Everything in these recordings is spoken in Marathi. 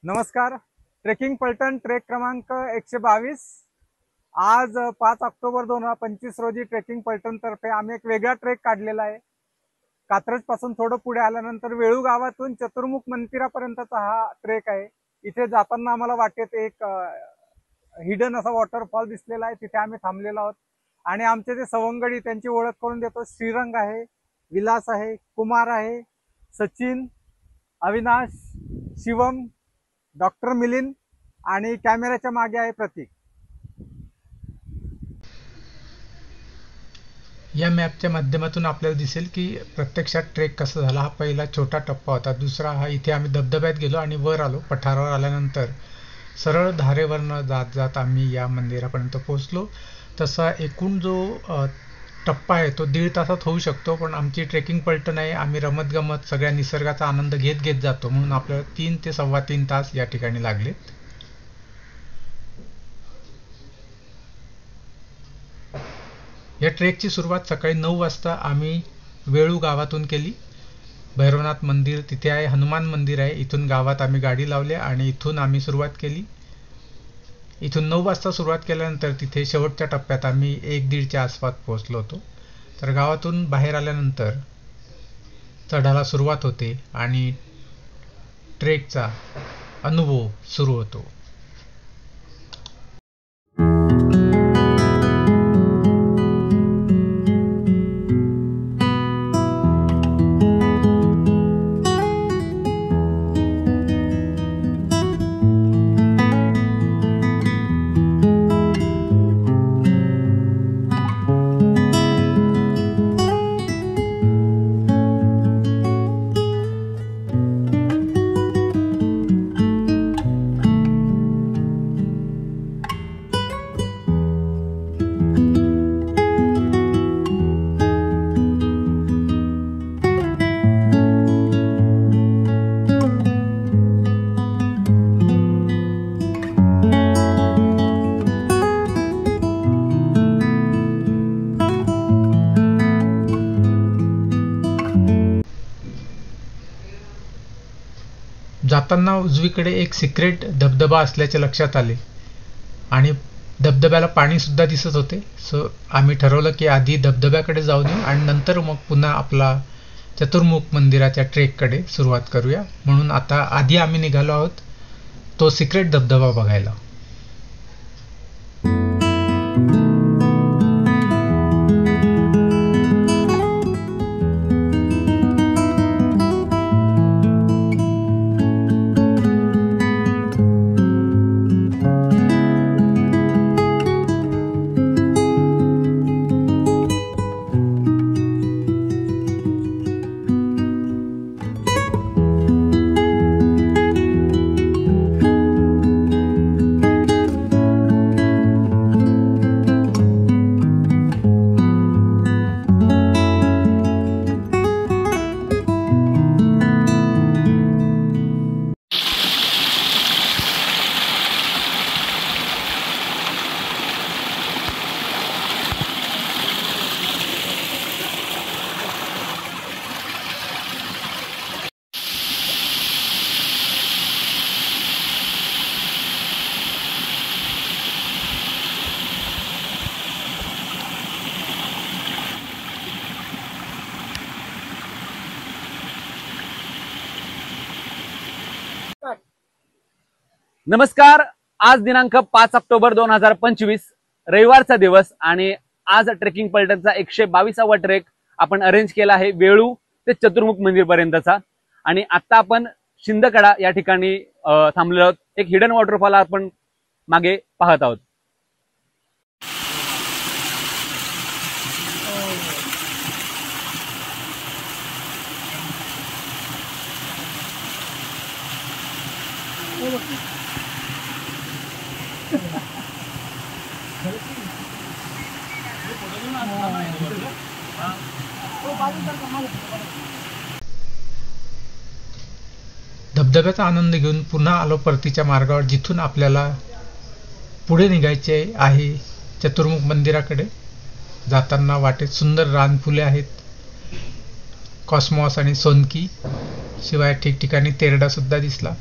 नमस्कार. ट्रेकिंग पलटण ट्रेक क्रमांक 122. आज 5 ऑक्टोबर 2025 रोजी ट्रेकिंग पलटण तर्फे आम्ही एक वेगळा ट्रेक काढलेला आहे. कात्रज पासून थोडं पुढे आल्यानंतर वेळू गावातून चतुर्मुख मंदिरापर्यंतचा हा ट्रेक आहे. इथे जाताना आम्हाला वाटेत एक हिडन असा वॉटरफॉल दिसलेला आहे. तिथे आम्ही थांबलेलो आहोत आणि आमचे जे सवंगडी त्यांची ओळख करून देतो. श्रीरंग आहे, विलास आहे, कुमार आहे, सचिन, अविनाश, शिवम, डॉक्टर मिलिंद आणि कॅमेऱ्याच्या मागे आहे प्रतीक. या मॅपच्या माध्यमातून आपल्याला दिसेल की प्रत्यक्षात ट्रेक कसा झाला. हा पहिला छोटा टप्पा होता. दुसरा हा इथे आम्ही धबधब्यात गेलो आणि वर आलो. पठारावर आल्यानंतर सरळ धारेवरनं जात जात आम्ही या मंदिरापर्यंत पोहोचलो. तसा एकूण जो टप्पा आहे तो 1.5 तासात होऊ शकतो, पण आमची ट्रेकिंग पलटण आहे. आम्ही रमत गमत सगळ्या निसर्गाचा आनंद घेत घेत जातो, म्हणून आपल्याला 3 ते 3.25 तास या ठिकाणी लागलेत. या ट्रेकची सुरुवात सकाळी 9 वाजता आम्ही वेळू गावातून केली. भैरवनाथ मंदिर तिथे आहे, हनुमान मंदिर आहे. इथून गावात आम्ही गाडी लावली आणि इथून आम्ही सुरुवात केली. इथून 9 वाजता सुरुवात केल्यानंतर तिथे शेवटच्या टप्प्यात आम्ही 1-1:30च्या आसपास पोहोचलो होतो. तर गावातून बाहेर आल्यानंतर चढायला सुरुवात होते आणि ट्रेकचा अनुभव सुरू होतो. जाताना उजवीकडे एक सिक्रेट धबधबा असल्याचे लक्षात आले आणि धबधब्याला पाणी सुद्धा दिसत होते. सो आम्ही ठरवलं की आधी धबधब्याकडे जाऊन येऊ आणि नंतर मग पुन्हा आपला चतुर्मुख मंदिराच्या ट्रेककडे सुरुवात करूया. म्हणून आता आधी आम्ही निघालो आहोत तो सिक्रेट धबधबा बघायला. नमस्कार. आज दिनांक 5 ऑक्टोबर 2025 रविवारचा दिवस आणि आज ट्रेकिंग पलटणचा 122वा ट्रेक आपण अरेंज केला आहे वेळू ते चतुर्मुख मंदिर पर्यंतचा. आणि आता आपण शिंदकडा या ठिकाणी थांबलेलो आहोत. एक हिडन वॉटरफॉल आपण मागे पाहत आहोत. धबधब्याचा आनंद घेऊन पुन्हा आलो परतीच्या मार्गावर, जिथून आपल्याला पुढे निघायचे आहे चतुर्मुख मंदिराकडे. जाताना वाटेत सुंदर रानफुले आहेत, कॉस्मॉस आणि सोनकी, शिवाय ठिकठिकाणी तेरडा सुद्धा दिसला.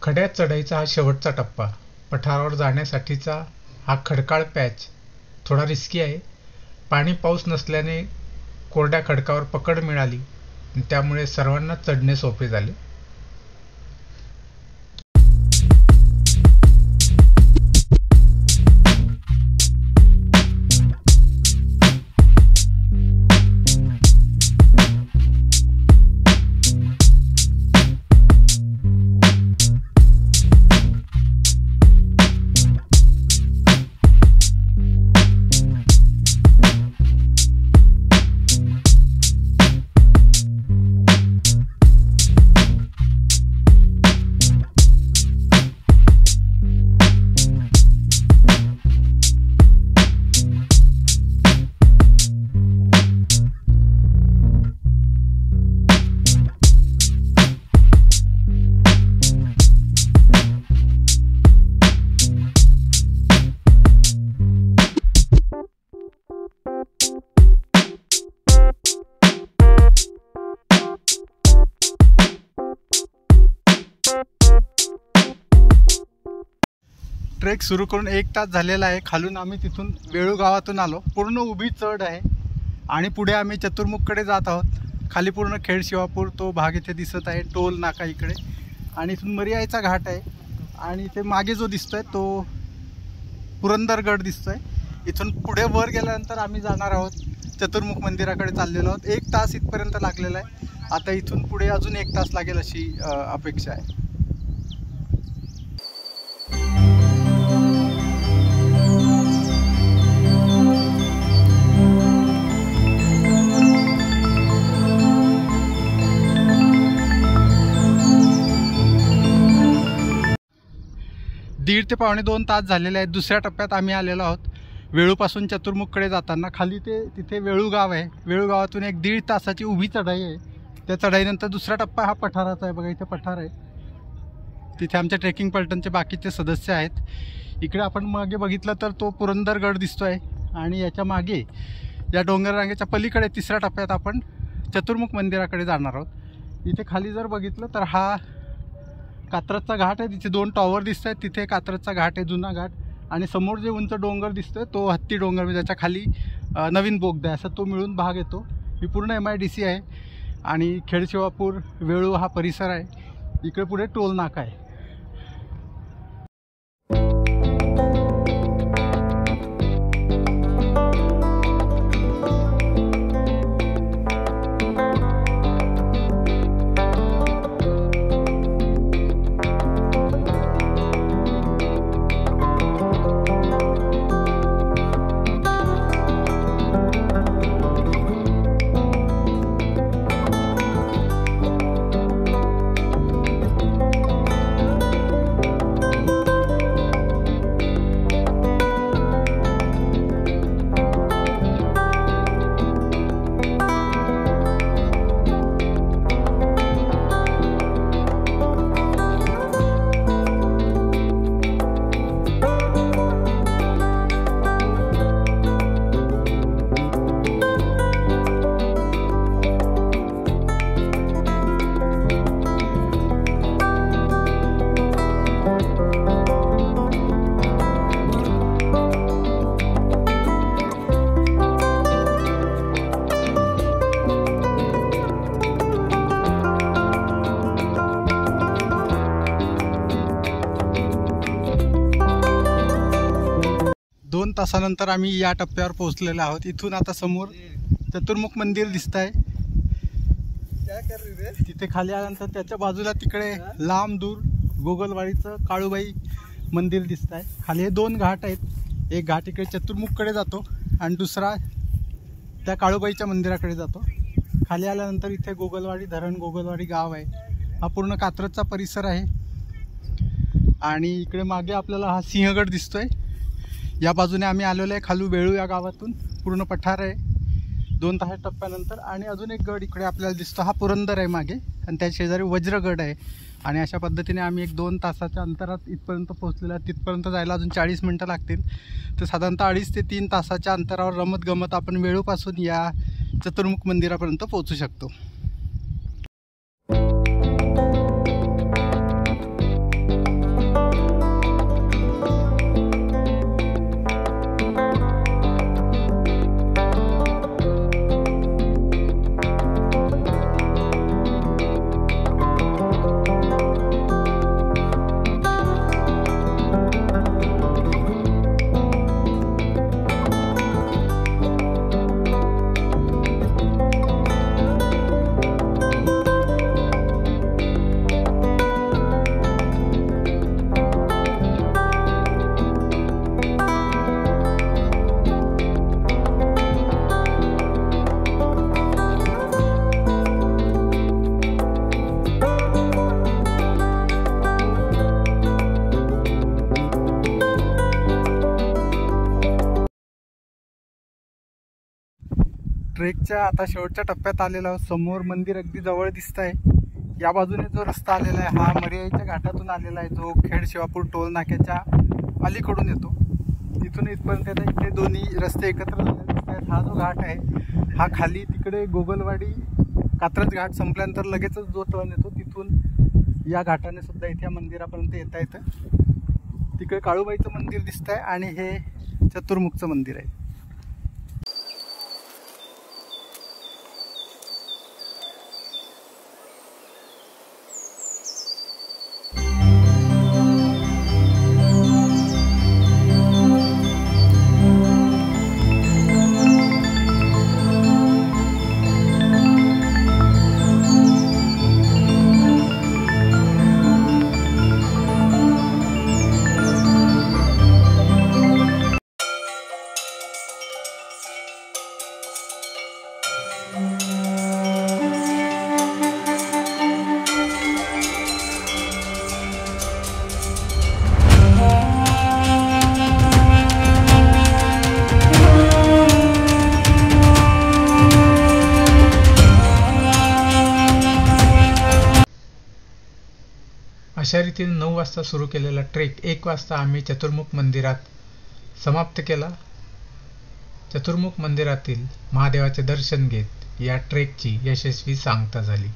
खड्यात चढाईचा हा शेवटचा टप्पा. पठारावर जाण्यासाठीचा हा खडकाळ पॅच थोडा रिस्की आहे. पाणी पाऊस नसल्याने कोरड्या खडकावर पकड मिळाली, त्यामुळे सर्वांना चढणे सोपे झाले. ट्रेक सुरू करून 1 तास झालेला आहे. खालून आम्ही तिथून वेळू गावातून आलो. पूर्ण उभी चढ आहे आणि पुढे आम्ही चतुर्मुखकडे जात आहोत. खाली पूर्ण खेड शिवापूर तो भाग इथे दिसत आहे, टोल नाका इकडे, आणि इथून मरियाईचा घाट आहे. आणि इथे मागे जो दिसतोय तो पुरंदरगड दिसतोय. इथून पुढे वर गेल्यानंतर आम्ही जाणार आहोत चतुर्मुख मंदिराकडे चाललेलो आहोत. 1 तास इथपर्यंत लागलेला आहे. आता इथून पुढे अजून 1 तास लागेल अशी अपेक्षा आहे. दीड ते पावणे 2 तास झालेले आहेत. दुसऱ्या टप्प्यात आम्ही आलेलो आहोत. वेळूपासून चतुर्मुखकडे जाताना खाली तिथे वेळू गाव आहे. वेळू गावातून 1-1.5 तासाची उभी चढाई आहे. त्या चढाईनंतर दुसरा टप्पा हा पठाराचा आहे. बघा इथे पठार आहे. तिथे आमच्या ट्रेकिंग पलटनचे बाकीचे सदस्य आहेत. इकडे आपण मागे बघितलं तर तो पुरंदरगड दिसतोय आणि याच्या मागे या डोंगर रांगेच्या पलीकडे तिसऱ्या टप्प्यात आपण चतुर्मुख मंदिराकडे जाणार आहोत. इथे खाली जर बघितलं तर हा कात्रजचा घाट आहे. तिथे 2 टॉवर दिसत आहेत. तिथे कात्रजचा घाट आहे, जुना घाट. आणि समोर जे उंच डोंगर दिसतोय तो हत्ती डोंगर, म्हणजे त्याच्या खाली नवीन बोगदा आहे, असा तो मिळून भाग येतो. ही पूर्ण MIDC आहे आणि खेडशिवापूर वेळू हा परिसर आहे. इकडे पुढे टोल नाका आहे. तासानंतर आम्ही या टप्प्यावर पोहोचलेलो आहोत. इथून आता समोर चतुर्मुख मंदिर दिसत आहे. तिथे खाली आल्यानंतर त्याच्या बाजूला तिकडे लांब दूर गोगलवाडीचं काळूबाई मंदिर दिसत आहे. खाली हे 2 घाट आहेत. एक घाट इकडे चतुर्मुखकडे जातो आणि दुसरा त्या काळूबाईच्या मंदिराकडे जातो. खाली आल्यानंतर इथे गोगलवाडी धरण, गोगलवाडी गाव आहे. हा पूर्ण कात्रजचा परिसर आहे. आणि इकडे मागे आपल्याला हा सिंहगड दिसतोय. या बाजूने आम्ही आलेलो आहे खालू वेळू या गावातून. पूर्ण पठार आहे 2 तास टप्प्यानंतर. आणि अजून एक गड इकडे आपल्याला दिसतो, हा पुरंदर आहे मागे, आणि त्या शेजारी वज्रगड आहे. आणि अशा पद्धतीने आम्ही 1-2 तासाच्या अंतरात इथपर्यंत पोहोचलेलो आहे. तिथपर्यंत जायला अजून 40 मिनटं लागतील. तर साधारणतः 2.5 ते 3 तासाच्या अंतरावर रमत गमत आपण वेळूपासून या चतुर्मुख मंदिरापर्यंत पोहोचू शकतो. ट्रेकच्या आता शेवटच्या टप्प्यात आलेलो आहोत. समोर मंदिर अगदी जवळ दिसत आहे. या बाजूने जो रस्ता आलेला आहे हा मर्याईच्या घाटातून आलेला आहे, जो खेड शिवापूर टोल नाक्याच्या अलीकडून येतो. तिथून इथपर्यंत येतात. इथे दोन्ही रस्ते एकत्र झालेले दिसत आहेत. हा जो घाट आहे हा खाली तिकडे गोगलवाडी कात्रज घाट संपल्यानंतर लगेचच जो टर्न येतो तिथून या घाटाने सुद्धा इथे या मंदिरापर्यंत येता येतं. तिकडे काळूबाईचं मंदिर दिसत आहे आणि हे चतुर्मुखचं मंदिर आहे. अशा रीतीने 9 वाजता सुरू केलेला ट्रेक 1 वाजता आम्ही चतुर्मुख मंदिरात समाप्त केला. चतुर्मुख मंदिरातील महादेवाचे दर्शन घेत या ट्रेकची यशस्वी सांगता झाली.